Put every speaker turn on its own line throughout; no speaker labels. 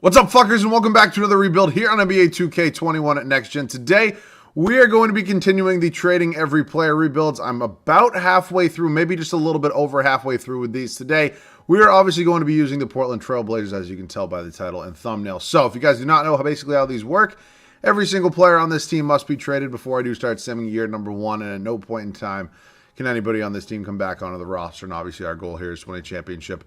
What's up, fuckers, and welcome back to another rebuild here on NBA 2K21 at Next Gen. Today, we are going to be continuing the trading every player rebuilds. I'm about halfway through, maybe just a little bit over halfway through with these today. We are obviously going to be using the Portland Trail Blazers, as you can tell by the title and thumbnail. So, if you guys do not know basically how these work, every single player on this team must be traded before I do start simming year number one, and at no point in time can anybody on this team come back onto the roster. And obviously, our goal here is to win a championship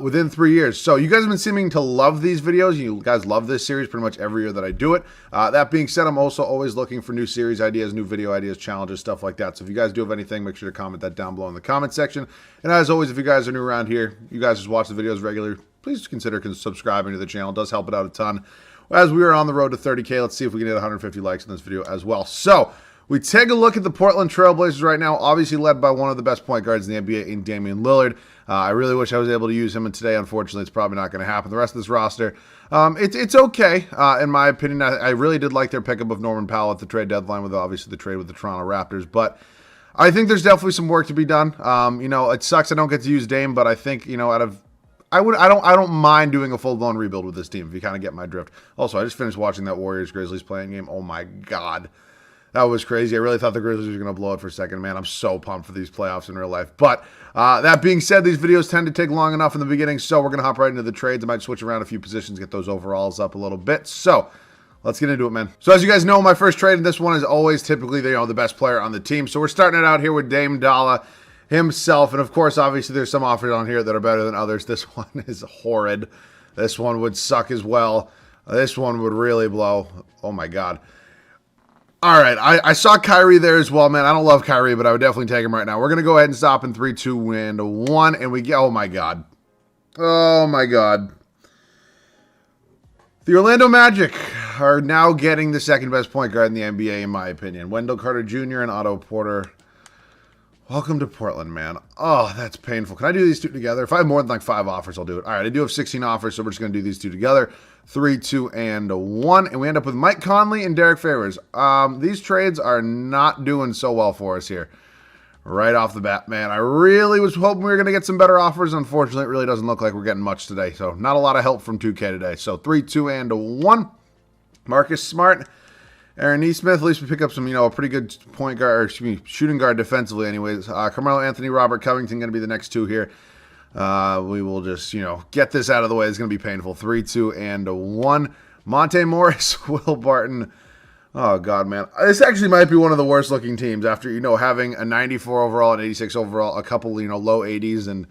within 3 years. So you guys have been seeming to love these videos. You guys love this series pretty much every year that I do it. That being said, I'm also always looking for new series ideas, new video ideas, challenges, stuff like that. So if you guys do have anything, make sure to comment that down below in the comment section. And as always, if you guys are new around here, you guys just watch the videos regularly, please consider subscribing to the channel. It does help it out a ton. As we are on the road to 30K, let's see if we can hit 150 likes in this video as well. So we take a look at the Portland Trail Blazers right now, obviously led by one of the best point guards in the NBA in Damian Lillard. I really wish I was able to use him, and today, unfortunately, it's probably not going to happen. The rest of this roster, it's okay, in my opinion. I really did like their pickup of Norman Powell at the trade deadline, with obviously the trade with the Toronto Raptors, but I think there's definitely some work to be done. It sucks I don't get to use Dame, but I think, I don't mind doing a full-blown rebuild with this team, if you kind of get my drift. Also, I just finished watching that Warriors-Grizzlies playing game. Oh my God. That was crazy. I really thought the Grizzlies were going to blow it for a second. Man, I'm so pumped for these playoffs in real life. But that being said, these videos tend to take long enough in the beginning, so we're going to hop right into the trades. I might switch around a few positions, get those overalls up a little bit. So let's get into it, man. So as you guys know, my first trade in this one is always typically the best player on the team. So we're starting it out here with Dame Dalla himself. And of course, obviously, there's some offers on here that are better than others. This one is horrid. This one would suck as well. This one would really blow. Oh, my God. All right, I saw Kyrie there as well, man. I don't love Kyrie, but I would definitely take him right now. We're going to go ahead and stop in 3, 2, and 1, and we get, oh, my God. Oh, my God. The Orlando Magic are now getting the second best point guard in the NBA, in my opinion. Wendell Carter Jr. and Otto Porter. Welcome to Portland, man. Oh, that's painful. Can I do these two together? If I have more than like 5 offers, I'll do it. All right, I do have 16 offers, so we're just going to do these two together. 3, 2, and 1. And we end up with Mike Conley and Derek Favors. These trades are not doing so well for us here. Right off the bat, man. I really was hoping we were going to get some better offers. Unfortunately, it really doesn't look like we're getting much today. So not a lot of help from 2K today. So 3, 2, and 1. Marcus Smart. Aaron Nesmith, at least we pick up some, a pretty good point guard, or excuse me, shooting guard defensively anyways. Carmelo Anthony, Robert Covington going to be the next two here. We will just, get this out of the way. It's going to be painful. 3, 2, and 1. Monte Morris, Will Barton. Oh, God, man. This actually might be one of the worst looking teams after, having a 94 overall and 86 overall, a couple, low 80s, and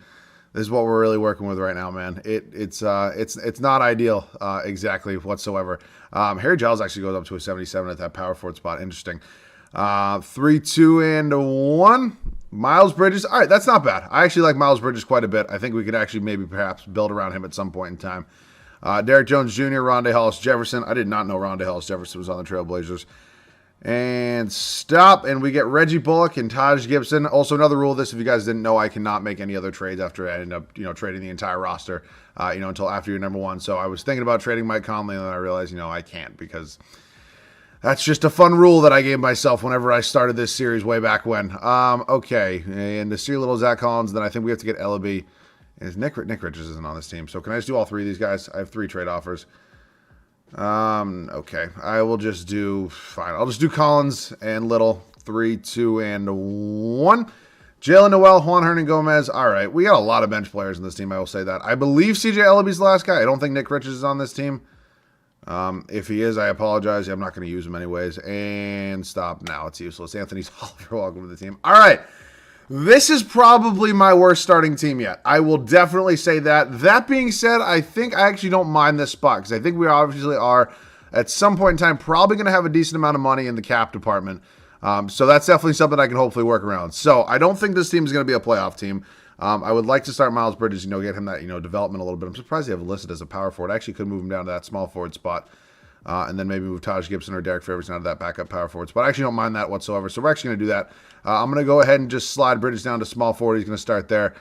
this is what we're really working with right now, man. It's not ideal exactly whatsoever. Harry Giles actually goes up to a 77 at that power forward spot. Interesting. 3, 2, and 1. Miles Bridges. All right, that's not bad. I actually like Miles Bridges quite a bit. I think we could actually maybe perhaps build around him at some point in time. Derek Jones Jr., Rondé Hollis Jefferson. I did not know Rondé Hollis Jefferson was on the Trailblazers. And stop, and we get Reggie Bullock and Taj Gibson. Also, another rule of this, if you guys didn't know, I cannot make any other trades after I end up, trading the entire roster, until after year number 1. So I was thinking about trading Mike Conley, and then I realized, I can't, because that's just a fun rule that I gave myself whenever I started this series way back when. Okay, and to see a little Zach Collins, then I think we have to get Ellaby. And Nick Richards isn't on this team, so can I just do all 3 of these guys? I have 3 trade offers. Okay, I will just do, fine. I'll just do Collins and Little. 3, 2, and 1. Jalen Noel, Juan Hernan Gomez. All right, we got a lot of bench players in this team, I will say that. I believe CJ Ellaby's the last guy. I don't think Nick Richards is on this team. If he is, I apologize. I'm not going to use him anyways. And stop now. It's useless. Anthony Oliver, welcome to the team. All right. This is probably my worst starting team yet. I will definitely say that. That being said, I think I actually don't mind this spot because I think we obviously are, at some point in time, probably going to have a decent amount of money in the cap department. So that's definitely something I can hopefully work around. So I don't think this team is going to be a playoff team. I would like to start Miles Bridges, get him that, development a little bit. I'm surprised they have him listed as a power forward. I actually could move him down to that small forward spot. And then maybe move Taj Gibson or Derek Favors out of that backup power forward spot. I actually don't mind that whatsoever. So we're actually going to do that. I'm going to go ahead and just slide Bridges down to small forward. He's going to start there.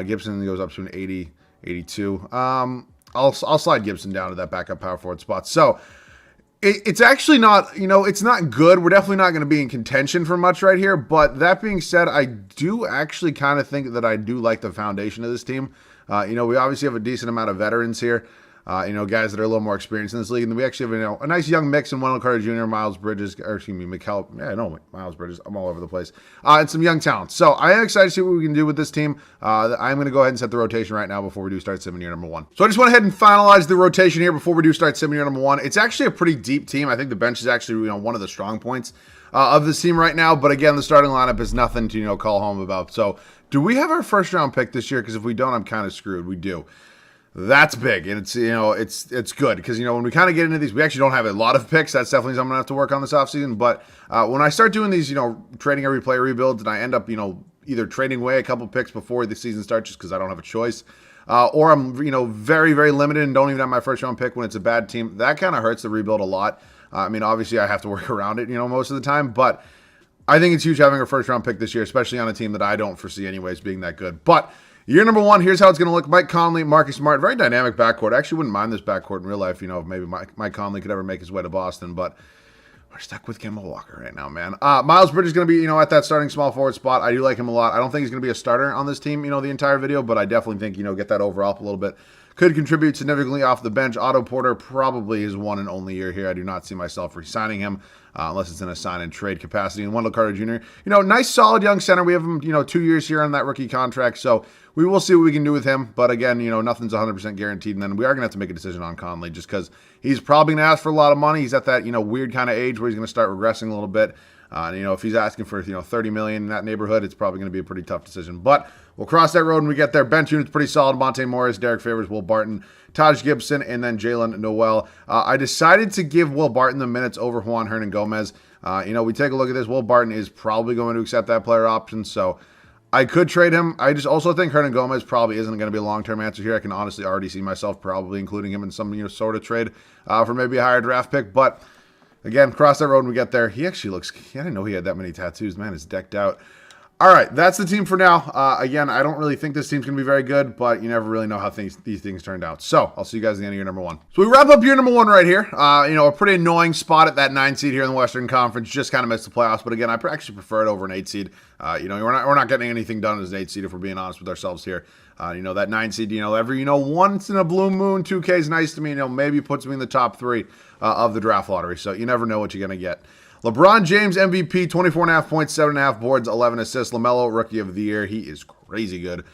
Gibson goes up to an 80, 82. I'll slide Gibson down to that backup power forward spot. So it's actually not, it's not good. We're definitely not going to be in contention for much right here. But that being said, I do actually kind of think that I do like the foundation of this team. We obviously have a decent amount of veterans here. Guys that are a little more experienced in this league. And we actually have, a nice young mix in Wendell Carter Jr., Miles Bridges, or excuse me, Miles Bridges. I'm all over the place. And some young talent. So I am excited to see what we can do with this team. I'm going to go ahead and set the rotation right now before we do start simming year number 1. So I just went ahead and finalized the rotation here before we do start simming year number 1. It's actually a pretty deep team. I think the bench is actually, one of the strong points of this team right now. But again, the starting lineup is nothing to, call home about. So do we have our first round pick this year? Because if we don't, I'm kind of screwed. We do. That's big, and it's good because when we kind of get into these, we actually don't have a lot of picks. That's definitely something I'm gonna have to work on this offseason. But when I start doing these, trading every player rebuilds, and I end up, either trading away a couple picks before the season starts just because I don't have a choice, or I'm very very limited and don't even have my first round pick when it's a bad team, that kind of hurts the rebuild a lot. Obviously I have to work around it, most of the time, but I think it's huge having a first round pick this year, especially on a team that I don't foresee anyways being that good. But year number 1, here's how it's going to look. Mike Conley, Marcus Smart, very dynamic backcourt. I actually wouldn't mind this backcourt in real life, if maybe Mike Conley could ever make his way to Boston, but we're stuck with Kemba Walker right now, man. Miles Bridges is going to be, at that starting small forward spot. I do like him a lot. I don't think he's going to be a starter on this team, the entire video, but I definitely think, get that overall up a little bit. Could contribute significantly off the bench. Otto Porter, probably his one and only year here. I do not see myself re-signing him unless it's in a sign and trade capacity. And Wendell Carter Jr., nice solid young center. We have him, 2 years here on that rookie contract. So we will see what we can do with him. But again, nothing's 100% guaranteed. And then we are going to have to make a decision on Conley just because he's probably going to ask for a lot of money. He's at that, weird kind of age where he's going to start regressing a little bit. If he's asking for, $30 million in that neighborhood, it's probably going to be a pretty tough decision. But we'll cross that road when we get there. Bench unit's pretty solid. Monte Morris, Derek Favors, Will Barton, Taj Gibson, and then Jalen Noel. I decided to give Will Barton the minutes over Juan Hernan Gomez. We take a look at this. Will Barton is probably going to accept that player option, so I could trade him. I just also think Hernan Gomez probably isn't going to be a long-term answer here. I can honestly already see myself probably including him in some sort of trade for maybe a higher draft pick, but again, cross that road when we get there. He actually looks, I didn't know he had that many tattoos. Man, he's decked out. All right, that's the team for now. Again, I don't really think this team's going to be very good, but you never really know how these things turned out. So I'll see you guys at the end of year number 1. So we wrap up year number 1 right here. A pretty annoying spot at that 9 seed here in the Western Conference. Just kind of missed the playoffs, but again, I actually prefer it over an 8 seed. We're not getting anything done as an 8 seed if we're being honest with ourselves here. That 9 seed, every, once in a blue moon, 2K is nice to me. Maybe puts me in the top 3 of the draft lottery. So you never know what you're going to get. LeBron James, MVP, 24.5 points, 7.5 boards, 11 assists. LaMelo, Rookie of the Year. He is crazy good.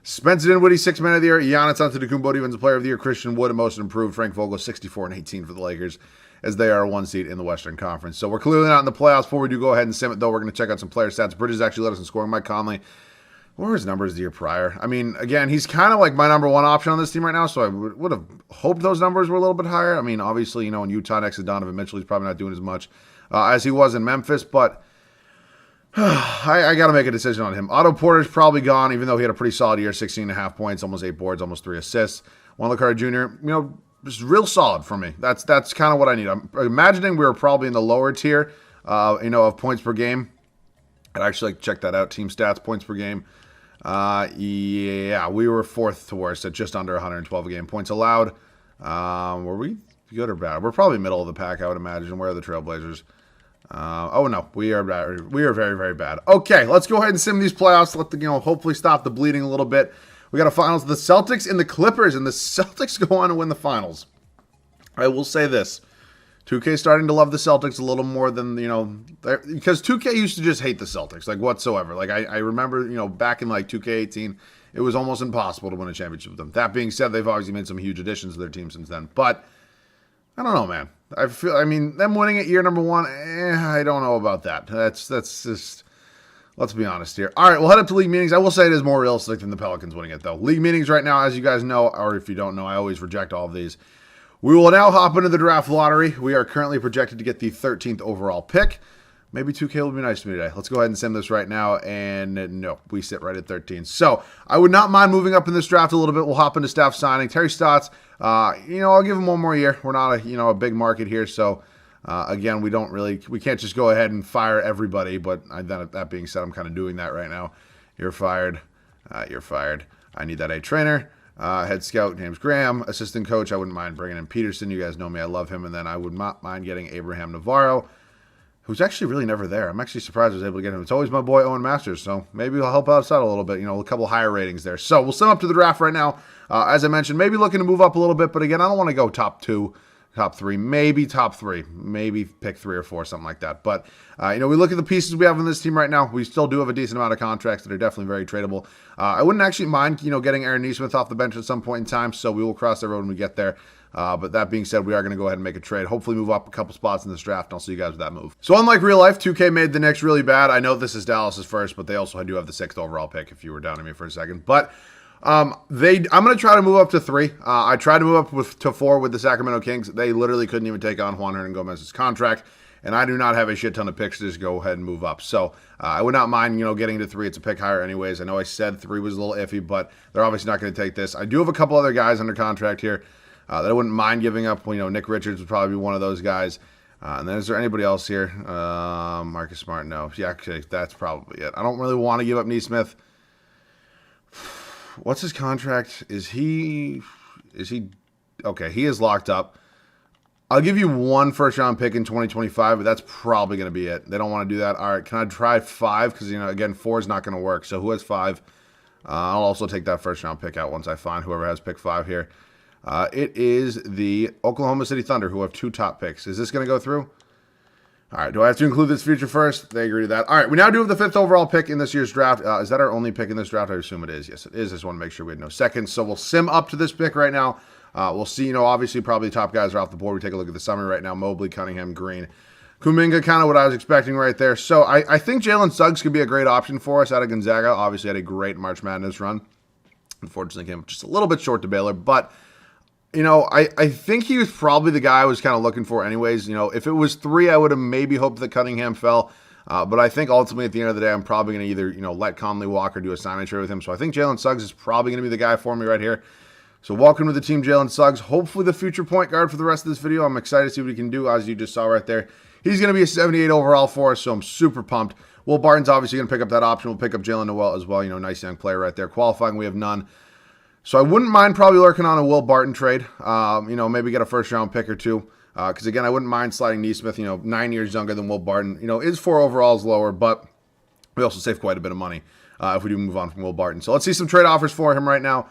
Spencer Dinwiddie, 6th Man of the Year. Giannis Antetokounmpo, Defensive Player of the Year. Christian Wood, Most Improved. Frank Vogel, 64 and 18 for the Lakers, as they are 1 seed in the Western Conference. So we're clearly not in the playoffs. Before we do go ahead and sim it, though, we're going to check out some player stats. Bridges actually led us in scoring. Mike Conley, what were his numbers the year prior? Again, he's kind of like my number 1 option on this team right now, so I would have hoped those numbers were a little bit higher. Obviously, in Utah next to Donovan Mitchell, he's probably not doing as much as he was in Memphis, but I got to make a decision on him. Otto Porter's probably gone, even though he had a pretty solid year, 16.5 points, almost 8 boards, almost 3 assists. Wendell Carter Jr., just real solid for me. That's kind of what I need. I'm imagining we were probably in the lower tier, of points per game. I'd actually like to check that out, team stats, points per game. Yeah, we were 4th to worst at just under 112 a game. Points allowed. Were we good or bad? We're probably middle of the pack, I would imagine. Where are the Trailblazers? Oh no, we are bad. We are very, very bad. Okay, let's go ahead and sim these playoffs. Let hopefully stop the bleeding a little bit. We got a finals, the Celtics and the Clippers, and the Celtics go on to win the finals. I will say this. 2K starting to love the Celtics a little more than, because 2K used to just hate the Celtics, whatsoever. I remember, back in 2K18, it was almost impossible to win a championship with them. That being said, they've obviously made some huge additions to their team since then. But I don't know, man. Them winning it year number 1, I don't know about that. That's just, let's be honest here. All right, we'll head up to league meetings. I will say it is more realistic than the Pelicans winning it, though. League meetings right now, as you guys know, or if you don't know, I always reject all of these. We will now hop into the draft lottery. We are currently projected to get the 13th overall pick. Maybe 2K will be nice to me today. Let's go ahead and sim this right now. And no, we sit right at 13. So I would not mind moving up in this draft a little bit. We'll hop into staff signing. Terry Stotts, I'll give him one more year. We're not a big market here. So again, we can't just go ahead and fire everybody. But that being said, I'm kind of doing that right now. You're fired. You're fired. I need that A trainer. Head scout, James Graham. Assistant coach, I wouldn't mind bringing in Peterson. You guys know me. I love him. And then I would not mind getting Abraham Navarro. who's actually really never there. I'm actually surprised I was able to get him. It's always my boy Owen Masters, so maybe he'll help us out a little bit. You know, a couple higher ratings there. So we'll sum up to the draft right now. As I mentioned, maybe looking to move up a little bit, but again, I don't want to go top 2, top 3, maybe top 3, maybe pick 3 or 4, something like that. But, you know, we look at the pieces we have on this team right now. We still do have a decent amount of contracts that are definitely very tradable. I wouldn't actually mind, you know, getting Aaron Nesmith off the bench at some point in time, so we will cross that road when we get there. But that being said, we are going to go ahead and make a trade. Hopefully move up a couple spots in this draft, and I'll see you guys with that move. So unlike real life, 2K made the Knicks really bad. I know this is Dallas's first, but they also do have the 6th overall pick, if you were down to me for a second. But I'm going to try to move up to 3. I tried to move up to 4 with the Sacramento Kings. They literally couldn't even take on Juan Hernangomez's contract, and I do not have a shit ton of picks to just go ahead and move up. So I would not mind, you know, getting to 3. It's a pick higher anyways. I know I said 3 was a little iffy, but they're obviously not going to take this. I do have a couple other guys under contract here that I wouldn't mind giving up. You know, Nick Richards would probably be one of those guys. And then is there anybody else here? Marcus Smart, no. Yeah, actually, that's probably it. I don't really want to give up Nesmith. What's his contract? Is he okay, he is locked up. I'll give you 1 first-round pick in 2025, but that's probably going to be it. They don't want to do that. All right, can I try 5? Because, you know, again, 4 is not going to work. So who has 5? I'll also take that first-round pick out once I find whoever has pick 5 here. It is the Oklahoma City Thunder, who have 2 top picks. Is this going to go through? All right, do I have to include this future first? They agree to that. All right, we now do have the 5th overall pick in this year's draft. Is that our only pick in this draft? I assume it is. Yes, it is. I just want to make sure we had no seconds. So we'll sim up to this pick right now. We'll see, you know, obviously probably the top guys are off the board. We take a look at the summary right now. Mobley, Cunningham, Green. Kuminga, kind of what I was expecting right there. So I think Jalen Suggs could be a great option for us out of Gonzaga. Obviously had a great March Madness run. Unfortunately came just a little bit short to Baylor, but you know, I think he was probably the guy I was kind of looking for anyways. You know, if it was 3, I would have maybe hoped that Cunningham fell. But I think ultimately at the end of the day, I'm probably going to either, you know, let Conley walk or do a sign-and trade with him. So I think Jalen Suggs is probably going to be the guy for me right here. So welcome to the team, Jalen Suggs. Hopefully the future point guard for the rest of this video. I'm excited to see what he can do, as you just saw right there. He's going to be a 78 overall for us, so I'm super pumped. Will Barton's obviously going to pick up that option. We'll pick up Jalen Noel as well. You know, nice young player right there. Qualifying, we have none. So I wouldn't mind probably lurking on a Will Barton trade. You know, maybe get a first-round pick or 2. Because, again, I wouldn't mind sliding Nesmith, you know, 9 years younger than Will Barton. You know, is 4 overalls lower, but we also save quite a bit of money if we do move on from Will Barton. So let's see some trade offers for him right now.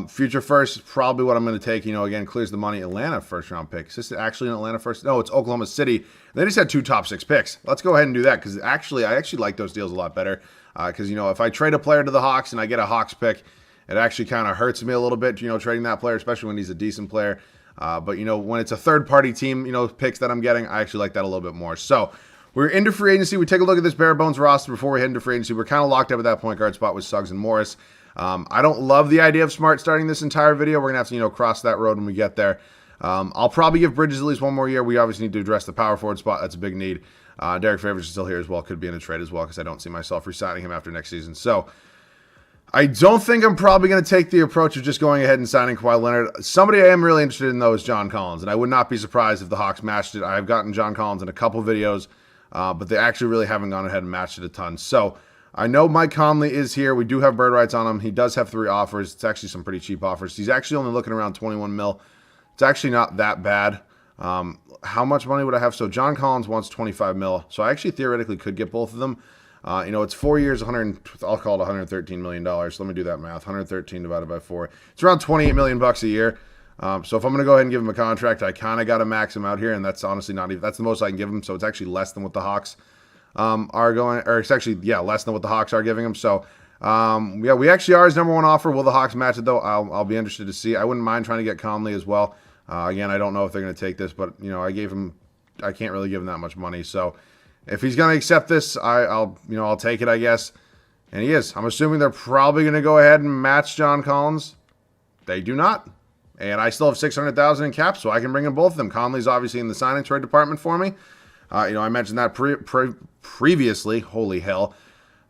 Future first is probably what I'm going to take. You know, again, clears the money. Atlanta first-round pick. Is this actually an Atlanta first? No, it's Oklahoma City. They just had 2 top 6 picks. Let's go ahead and do that because I actually like those deals a lot better. Because, you know, if I trade a player to the Hawks and I get a Hawks pick, it actually kind of hurts me a little bit, you know, trading that player, especially when he's a decent player. But, you know, when it's a third-party team, you know, picks that I'm getting, I actually like that a little bit more. So we're into free agency. We take a look at this bare-bones roster before we head into free agency. We're kind of locked up at that point guard spot with Suggs and Morris. I don't love the idea of Smart starting this entire video. We're going to have to, you know, cross that road when we get there. I'll probably give Bridges at least 1 more year. We obviously need to address the power forward spot. That's a big need. Derek Favors is still here as well. Could be in a trade as well because I don't see myself re-signing him after next season. So I don't think I'm probably going to take the approach of just going ahead and signing Kawhi Leonard. Somebody I am really interested in, though, is John Collins, and I would not be surprised if the Hawks matched it. I've gotten John Collins in a couple videos, but they actually really haven't gone ahead and matched it a ton. So I know Mike Conley is here. We do have bird rights on him. He does have 3 offers. It's actually some pretty cheap offers. He's actually only looking around 21 mil. It's actually not that bad. How much money would I have? So John Collins wants 25 mil. So I actually theoretically could get both of them. You know, it's 4 years, I'll call it $113 million. So let me do that math. 113 divided by 4. It's around $28 million a year. So if I'm going to go ahead and give him a contract, I kind of got to max him out here. And that's honestly not even, that's the most I can give him. So it's actually less than what the Hawks are going, or it's actually, yeah, less than what the Hawks are giving him. So, yeah, we actually are his #1 offer. Will the Hawks match it, though? I'll be interested to see. I wouldn't mind trying to get Conley as well. Again, I don't know if they're going to take this, but, you know, I can't really give him that much money. So if he's going to accept this, I'll take it, I guess. And he is. I'm assuming they're probably going to go ahead and match John Collins. They do not. And I still have $600,000 in cap, so I can bring in both of them. Conley's obviously in the sign and trade department for me. You know, I mentioned that previously. Holy hell.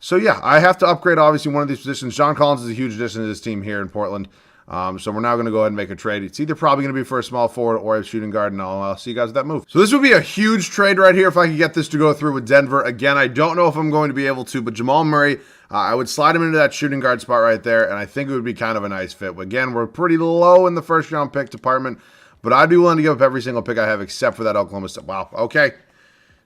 So, yeah, I have to upgrade, obviously, one of these positions. John Collins is a huge addition to this team here in Portland. So we're now going to go ahead and make a trade. It's either probably going to be for a small forward or a shooting guard, and I'll see you guys with that move. So this would be a huge trade right here if I could get this to go through with Denver. Again, I don't know if I'm going to be able to, but Jamal Murray, I would slide him into that shooting guard spot right there, and I think it would be kind of a nice fit. Again, we're pretty low in the first-round pick department, but I'd be willing to give up every single pick I have except for that Oklahoma City. Wow, okay.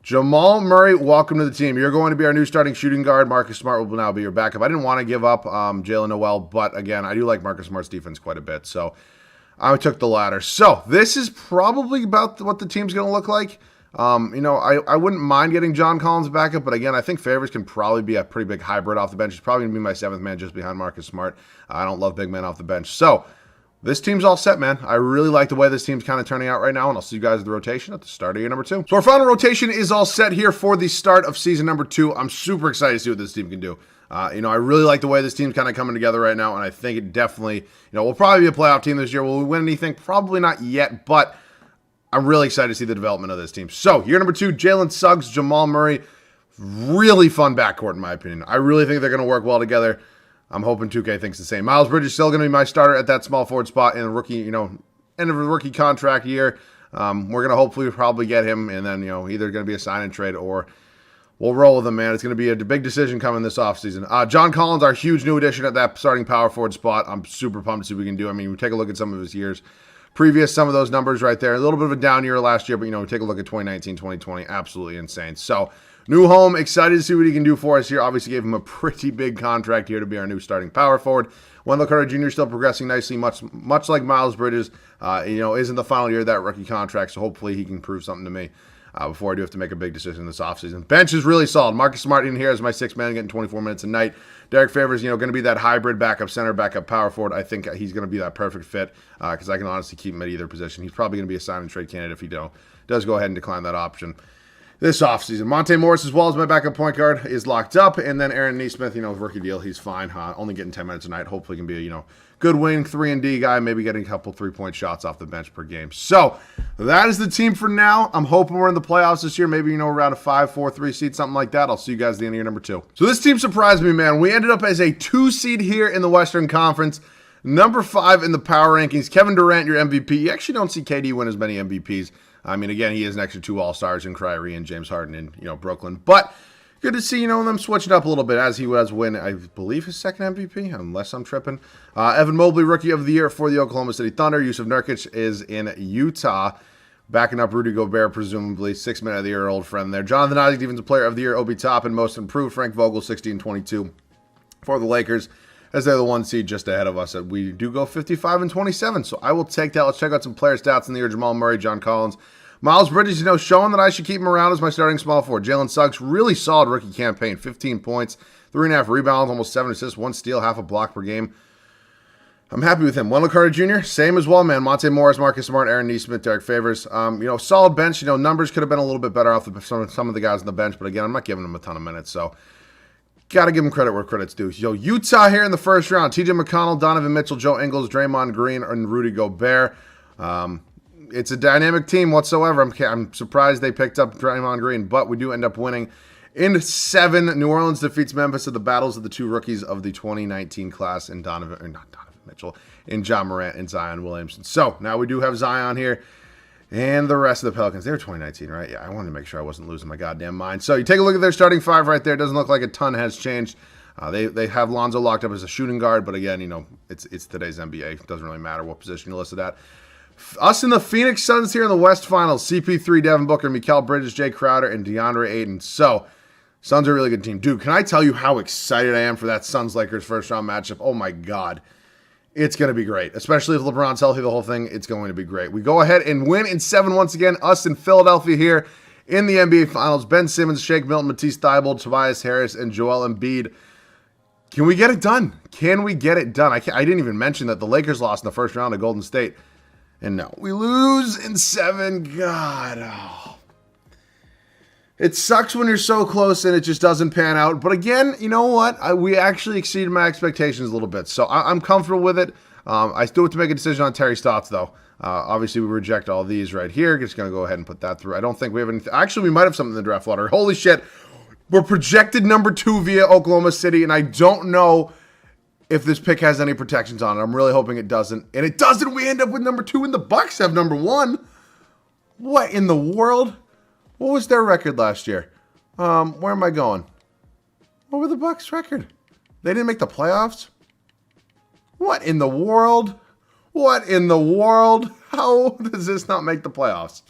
Jamal Murray, welcome to the team. You're going to be our new starting shooting guard. Marcus Smart will now be your backup. I didn't want to give up Jalen Noel, but again, I do like Marcus Smart's defense quite a bit, so I took the latter. So this is probably about what the team's going to look like. I wouldn't mind getting John Collins backup, but again, I think Favors can probably be a pretty big hybrid off the bench. He's probably going to be my 7th man just behind Marcus Smart. I don't love big men off the bench. So this team's all set, man. I really like the way this team's kind of turning out right now, and I'll see you guys at the rotation at the start of year number 2. So our final rotation is all set here for the start of season number 2. I'm super excited to see what this team can do. I really like the way this team's kind of coming together right now, and I think it definitely, we'll probably be a playoff team this year. Will we win anything? Probably not yet, but I'm really excited to see the development of this team. So year number 2, Jalen Suggs, Jamal Murray, really fun backcourt in my opinion. I really think they're going to work well together. I'm hoping 2K thinks the same. Miles Bridges still going to be my starter at that small forward spot in a rookie, end of a rookie contract year. We're going to hopefully probably get him, and then, either going to be a sign and trade or we'll roll with him, man. It's going to be a big decision coming this offseason. John Collins, our huge new addition at that starting power forward spot. I'm super pumped to see what we can do. I mean, we take a look at some of his years previous, some of those numbers right there. A little bit of a down year last year, but, take a look at 2019, 2020. Absolutely insane. So, new home, excited to see what he can do for us here. Obviously gave him a pretty big contract here to be our new starting power forward. Wendell Carter Jr. still progressing nicely, much like Miles Bridges. Is in the final year of that rookie contract, so hopefully he can prove something to me before I do have to make a big decision this offseason. Bench is really solid. Marcus Smart in here as my 6th man, getting 24 minutes a night. Derek Favors, going to be that hybrid backup center, backup power forward. I think he's going to be that perfect fit because I can honestly keep him at either position. He's probably going to be a sign and trade candidate if he does go ahead and decline that option this offseason. Monte Morris, as well as my backup point guard, is locked up. And then Aaron Nesmith, rookie deal, he's fine. Only getting 10 minutes a night. Hopefully can be a, good wing 3-and-D guy, maybe getting a couple 3-point shots off the bench per game. So that is the team for now. I'm hoping we're in the playoffs this year, maybe, around a 5-4-3 seed, something like that. I'll see you guys at the end of year number 2. So this team surprised me, man. We ended up as a 2 seed here in the Western Conference. Number 5 in the power rankings. Kevin Durant, your MVP. You actually don't see KD win as many MVPs. I mean, again, he is next to 2 All-Stars in Kyrie and James Harden in, Brooklyn. But good to see, them switching up a little bit as he was win, I believe, his 2nd MVP, unless I'm tripping. Evan Mobley, Rookie of the Year for the Oklahoma City Thunder. Yusuf Nurkic is in Utah, backing up Rudy Gobert, presumably. 6th man of the year, old friend there. Jonathan Isaac, Defensive Player of the Year, Obi Toppin, Most Improved. Frank Vogel, 16-22 for the Lakers, as they're the 1 seed just ahead of us. We do go 55-27, so I will take that. Let's check out some player stats in the year. Jamal Murray, John Collins. Miles Bridges, showing that I should keep him around as my starting small forward. Jalen Suggs, really solid rookie campaign. 15 points, 3.5 rebounds, almost 7 assists, 1 steal, half a block per game. I'm happy with him. Wendell Carter Jr., same as well, man. Monte Morris, Marcus Smart, Aaron Nesmith, Derek Favors. Solid bench. Numbers could have been a little bit better off some of the guys on the bench, but again, I'm not giving them a ton of minutes, so got to give them credit where credit's due. Utah here in the first round. TJ McConnell, Donovan Mitchell, Joe Ingles, Draymond Green, and Rudy Gobert. It's a dynamic team whatsoever. I'm surprised they picked up Draymond Green, but we do end up winning in 7. New Orleans defeats Memphis at the battles of the 2 rookies of the 2019 class in not Donovan Mitchell, in Ja Morant and Zion Williamson. So now we do have Zion here and the rest of the Pelicans. They were 2019, right? Yeah, I wanted to make sure I wasn't losing my goddamn mind. So you take a look at their starting 5 right there. Doesn't look like a ton has changed. They have Lonzo locked up as a shooting guard, but again, it's today's NBA. It doesn't really matter what position you're listed at. Us in the Phoenix Suns here in the West Finals. CP3, Devin Booker, Mikal Bridges, Jay Crowder, and DeAndre Ayton. So, Suns are a really good team. Dude, can I tell you how excited I am for that Suns-Lakers first-round matchup? Oh, my God. It's going to be great. Especially if LeBron's healthy the whole thing, it's going to be great. We go ahead and win in 7 once again. Us in Philadelphia here in the NBA Finals. Ben Simmons, Shake Milton, Matisse Thybulle, Tobias Harris, and Joel Embiid. Can we get it done? Can we get it done? I didn't even mention that the Lakers lost in the first round to Golden State. And no, we lose in 7. God, oh. It sucks when you're so close and it just doesn't pan out. But again, you know what? We actually exceeded my expectations a little bit. So I'm comfortable with it. I still have to make a decision on Terry Stotts, though. Obviously, we reject all these right here. Just going to go ahead and put that through. I don't think we have anything. Actually, we might have something in the draft lottery. Holy shit. We're projected number 2 via Oklahoma City, and I don't know if this pick has any protections on it. I'm really hoping it doesn't. And it doesn't. We end up with number 2, and the Bucks have number 1. What in the world? What was their record last year? Where am I going? What were the Bucks' record? They didn't make the playoffs? What in the world? What in the world? How does this not make the playoffs?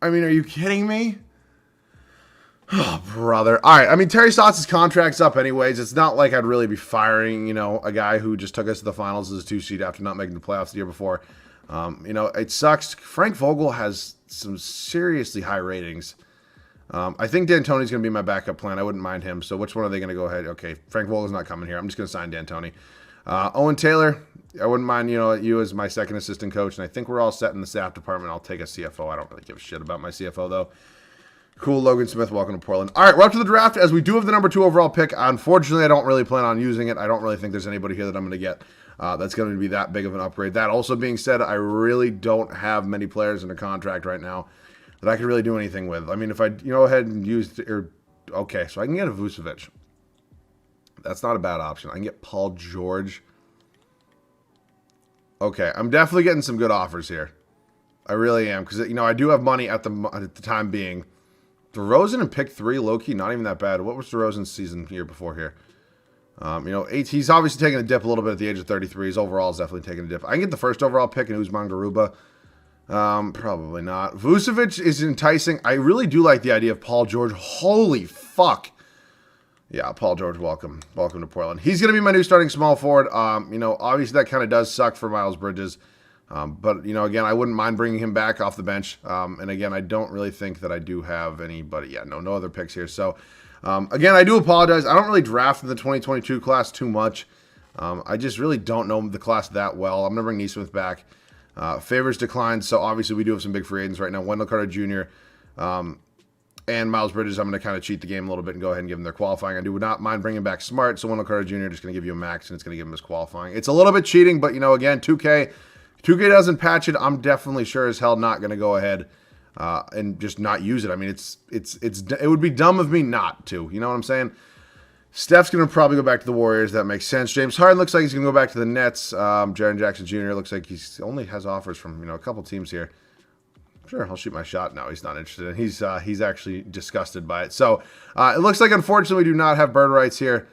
I mean, are you kidding me? Oh, brother. All right. I mean, Terry Stotts' contract's up anyways. It's not like I'd really be firing, a guy who just took us to the finals as a 2 seed after not making the playoffs the year before. It sucks. Frank Vogel has some seriously high ratings. I think D'Antoni's going to be my backup plan. I wouldn't mind him. So which one are they going to go ahead? Okay, Frank Vogel's not coming here. I'm just going to sign D'Antoni. Owen Taylor, I wouldn't mind, you as my second assistant coach. And I think we're all set in the staff department. I'll take a CFO. I don't really give a shit about my CFO, though. Cool, Logan Smith, welcome to Portland. All right, we're up to the draft, as we do have the number 2 overall pick. Unfortunately, I don't really plan on using it. I don't really think there's anybody here that I'm going to get that's going to be that big of an upgrade. That also being said, I really don't have many players under contract right now that I can really do anything with. I mean, if I go ahead and use, okay, so I can get a Vucevic. That's not a bad option. I can get Paul George. Okay, I'm definitely getting some good offers here. I really am, because I do have money at the time being. DeRozan and pick 3, low-key, not even that bad. What was DeRozan's season year before here? He's obviously taking a dip a little bit at the age of 33. His overall is definitely taking a dip. I can get the first overall pick in Usman Garuba. Probably not. Vucevic is enticing. I really do like the idea of Paul George. Holy fuck. Yeah, Paul George, welcome. Welcome to Portland. He's going to be my new starting small forward. Obviously that kind of does suck for Miles Bridges. But, again, I wouldn't mind bringing him back off the bench. And, again, I don't really think that I do have anybody. Yeah, no other picks here. So, again, I do apologize. I don't really draft in the 2022 class too much. I just really don't know the class that well. I'm going to bring Neesmith back. Favors declined, so obviously we do have some big free agents right now. Wendell Carter Jr. And Miles Bridges, I'm going to kind of cheat the game a little bit and go ahead and give them their qualifying. I do not mind bringing back Smart, so Wendell Carter Jr. just going to give you a max, and it's going to give him his qualifying. It's a little bit cheating, but, again, 2K doesn't patch it. I'm definitely sure as hell not going to go ahead and just not use it. I mean, it would be dumb of me not to. You know what I'm saying? Steph's going to probably go back to the Warriors. That makes sense. James Harden looks like he's going to go back to the Nets. Jaren Jackson Jr. looks like he only has offers from a couple teams here. Sure, I'll shoot my shot. No, he's not interested. And he's actually disgusted by it. So it looks like, unfortunately, we do not have bird rights here.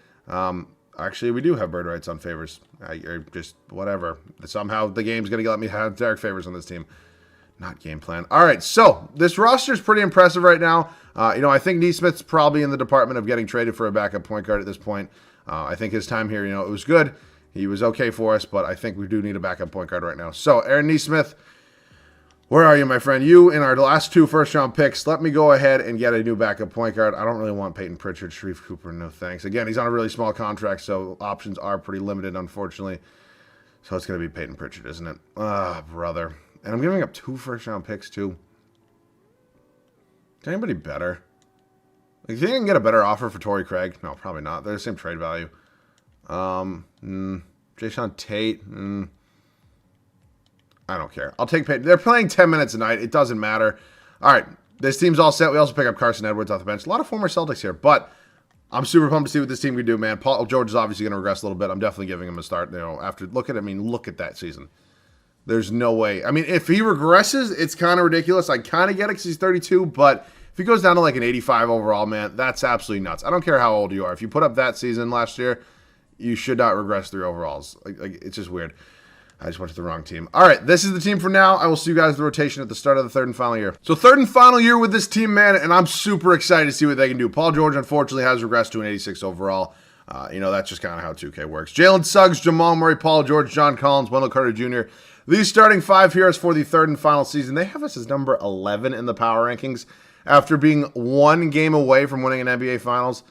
Actually, we do have bird rights on Favors. Just whatever. Somehow the game's going to let me have Derek Favors on this team. Not game plan. All right, so this roster is pretty impressive right now. I think Neesmith's probably in the department of getting traded for a backup point guard at this point. I think his time here, it was good. He was okay for us, but I think we do need a backup point guard right now. So, Aaron Neesmith, where are you, my friend? You in our last 2 first-round picks. Let me go ahead and get a new backup point guard. I don't really want Peyton Pritchard, Sharif Cooper. No thanks. Again, he's on a really small contract, so options are pretty limited, unfortunately. So it's going to be Peyton Pritchard, isn't it? Ah, brother. And I'm giving up 2 first-round picks, too. Is anybody better? You think I can get a better offer for Torrey Craig? No, probably not. They're the same trade value. Jayshawn Tate. I don't care. I'll take Peyton. They're playing 10 minutes a night. It doesn't matter. All right. This team's all set. We also pick up Carson Edwards off the bench. A lot of former Celtics here, but I'm super pumped to see what this team can do, man. Paul George is obviously going to regress a little bit. I'm definitely giving him a start. Look at that season. There's no way. I mean, if he regresses, it's kind of ridiculous. I kind of get it because he's 32, but if he goes down to like an 85 overall, man, that's absolutely nuts. I don't care how old you are. If you put up that season last year, you should not regress 3 overalls. It's just weird. I just went to the wrong team. All right, this is the team for now. I will see you guys at the rotation at the start of the 3rd and final year. So 3rd and final year with this team, man, and I'm super excited to see what they can do. Paul George, unfortunately, has regressed to an 86 overall. That's just kind of how 2K works. Jalen Suggs, Jamal Murray, Paul George, John Collins, Wendell Carter Jr. These starting 5 heroes for the 3rd and final season. They have us as number 11 in the power rankings after being 1 game away from winning an NBA Finals.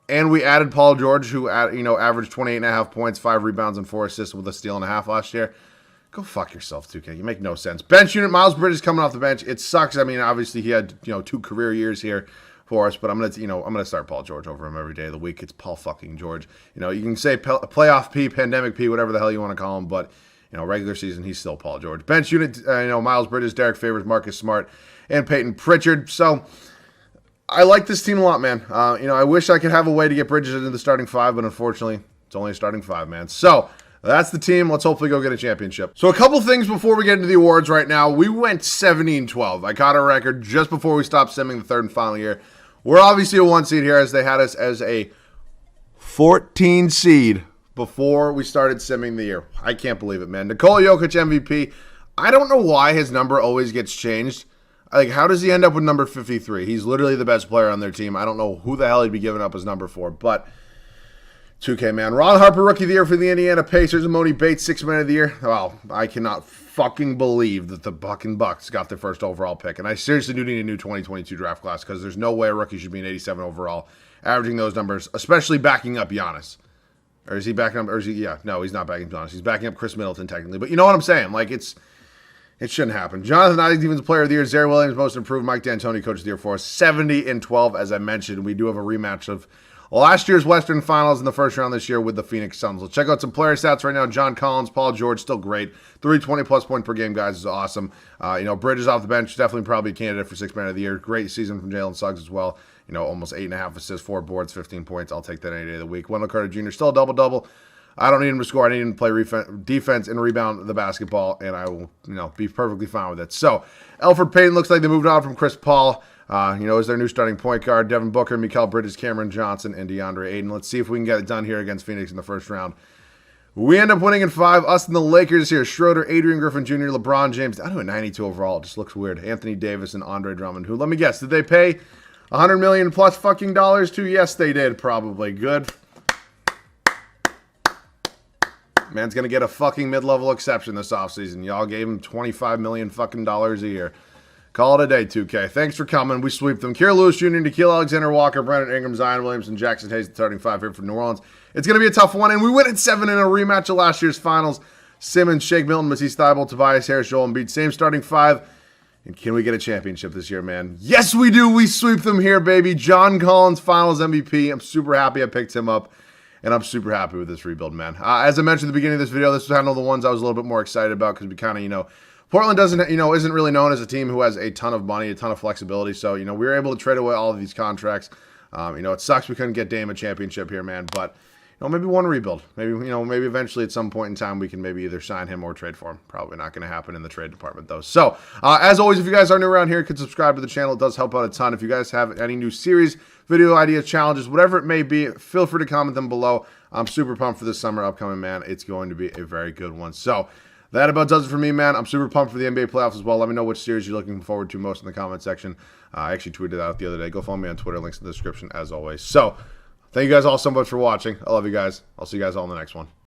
And we added Paul George, who averaged 28.5 points, 5 rebounds, and 4 assists with a steal and a half last year. Go fuck yourself, 2K. You make no sense. Bench unit, Miles Bridges coming off the bench. It sucks. I mean, obviously he had 2 career years here for us, but I'm gonna start Paul George over him every day of the week. It's Paul fucking George. You can say playoff P, pandemic P, whatever the hell you want to call him, but regular season he's still Paul George. Bench unit, Miles Bridges, Derek Favors, Marcus Smart, and Peyton Pritchard. So I like this team a lot, man. I wish I could have a way to get Bridges into the starting 5, but unfortunately, it's only a starting 5, man. So that's the team. Let's hopefully go get a championship. So a couple things before we get into the awards right now. We went 17-12. I caught a record just before we stopped simming the 3rd and final year. We're obviously a 1 seed here, as they had us as a 14 seed before we started simming the year. I can't believe it, man. Nikola Jokic MVP. I don't know why his number always gets changed. Like, how does he end up with number 53? He's literally the best player on their team. I don't know who the hell he'd be giving up his number for, but 2K, man. Ron Harper, Rookie of the Year for the Indiana Pacers. And Moni Bates, 6th Man of the Year. Well, I cannot fucking believe that the fucking Bucks got their first overall pick. And I seriously do need a new 2022 draft class because there's no way a rookie should be an 87 overall, averaging those numbers, especially backing up Giannis. Or is he backing up? Or is he? Yeah, no, he's not backing up Giannis. He's backing up Chris Middleton, technically. But you know what I'm saying? Like, it shouldn't happen. Jonathan Isaac, Defensive Player of the Year. Zary Williams, Most Improved. Mike D'Antoni, Coach of the Year for us. 70-12, as I mentioned. We do have a rematch of last year's Western Finals in the first round this year with the Phoenix Suns. Let's check out some player stats right now. John Collins, Paul George, still great. 320-plus point per game, guys, is awesome. Bridges off the bench, definitely probably a candidate for 6th Man of the Year. Great season from Jalen Suggs as well. Almost 8.5 assists, 4 boards, 15 points. I'll take that any day of the week. Wendell Carter Jr., still a double-double. I don't need him to score. I need him to play defense and rebound the basketball, and I will, be perfectly fine with it. So, Elfrid Payton looks like they moved on from Chris Paul. Is their new starting point guard. Devin Booker, Mikal Bridges, Cameron Johnson, and DeAndre Ayton. Let's see if we can get it done here against Phoenix in the first round. We end up winning in 5. Us and the Lakers here. Schroeder, Adrian Griffin Jr., LeBron James. I don't know, 92 overall. It just looks weird. Anthony Davis and Andre Drummond. Who, let me guess, did they pay $100 million plus fucking dollars to? Yes, they did. Probably. Good. Man's going to get a fucking mid-level exception this offseason. Y'all gave him $25 million fucking dollars a year. Call it a day, 2K. Thanks for coming. We sweep them. Kira Lewis Jr., Nikhil Alexander Walker, Brandon Ingram, Zion Williamson, Jackson Hayes, the starting 5 here for New Orleans. It's going to be a tough one, and we win at 7 in a rematch of last year's finals. Simmons, Shake Milton, Matisse Thybulle, Tobias Harris, Joel Embiid, same starting 5. And can we get a championship this year, man? Yes, we do. We sweep them here, baby. John Collins, finals MVP. I'm super happy I picked him up. And I'm super happy with this rebuild, man. As I mentioned at the beginning of this video, this was kind of the ones I was a little bit more excited about because we kind of, Portland isn't really known as a team who has a ton of money, a ton of flexibility. So, we were able to trade away all of these contracts. It sucks we couldn't get Dame a championship here, man. But, maybe one rebuild. Maybe eventually at some point in time we can maybe either sign him or trade for him. Probably not going to happen in the trade department, though. So, as always, if you guys are new around here, you can subscribe to the channel. It does help out a ton. If you guys have any new series, video ideas, challenges, whatever it may be, feel free to comment them below. I'm super pumped for this summer upcoming, man. It's going to be a very good one. So, that about does it for me, man. I'm super pumped for the NBA playoffs as well. Let me know which series you're looking forward to most in the comment section. I actually tweeted that out the other day. Go follow me on Twitter. Links in the description, as always. So, thank you guys all so much for watching. I love you guys. I'll see you guys all in the next one.